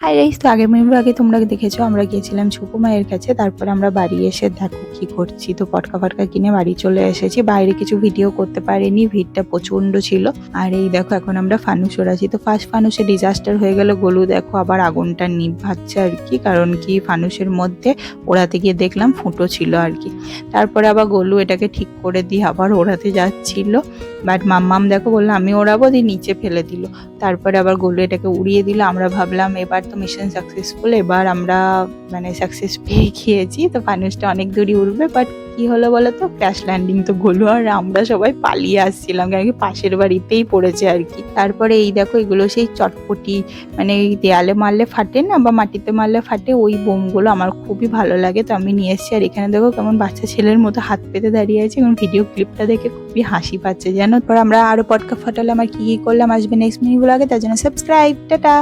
Hi guys, তো আগের minute আগে তোমরা দেখেছো আমরা গিয়েছিলাম ছুপু মায়ের কাছে। তারপর আমরা বাড়ি এসে দেখো কি করছি, তো পটকা ফটকা কিনে বাড়ি চলে এসেছি। বাইরে কিছু ভিডিও করতে পারিনি, ভিড়টা প্রচন্ড ছিল। আর এই দেখো এখন আমরা ফানুস ওড়াচ্ছি। তো ফার্স্ট ফানুসে ডিজাস্টার হয়ে গেল, গোলু দেখো আবার আগুনটা নিভাচ্ছে আর কি, কারণ কি ফানুসের মধ্যে ওড়াতে গিয়ে দেখলাম ফুটো ছিল আর কি। তারপরে আবার গোলু এটাকে ঠিক করে দিয়ে আবার ওড়াতে যাচ্ছিল, বাট মাম্মাম দেখো বললো আমি ওড়াবো, দিয়ে নিচে ফেলে দিল। তারপরে আবার গোলু এটাকে উড়িয়ে দিল। আমরা ভাবলাম এবার তো মিশন সাকসেসফুল, এবার আমরা সাকসেস পেয়ে গিয়েছি, তো ফানুসটা অনেক দূরই উঠবে। বাট কি হলো বলো তো, ক্র্যাশ ল্যান্ডিং। তো গোলু আর আমরা সবাই পালিয়ে আসছিলাম, কারণ কি পাশের বাড়িতেই পড়েছে আর কি। তারপরে এই দেখো এগুলো সেই চটপটি, এই দেয়ালে মারলে ফাটে না বা মাটিতে মারলে ফাটে, ওই বোমগুলো আমার খুবই ভালো লাগে, তো আমি নিয়ে এসেছি। আর এখানে দেখো কেমন বাচ্চা ছেলের মতো হাত পেতে দাঁড়িয়ে আছে, এবং ভিডিও ক্লিপটা দেখে খুবই হাসি পাচ্ছে জানো। পর আমরা আরো পটকা ফাটালে আমার কি করলাম আসবে নেক্সট মিনিট ব্লগে, তার জন্য সাবস্ক্রাইব, টাটা।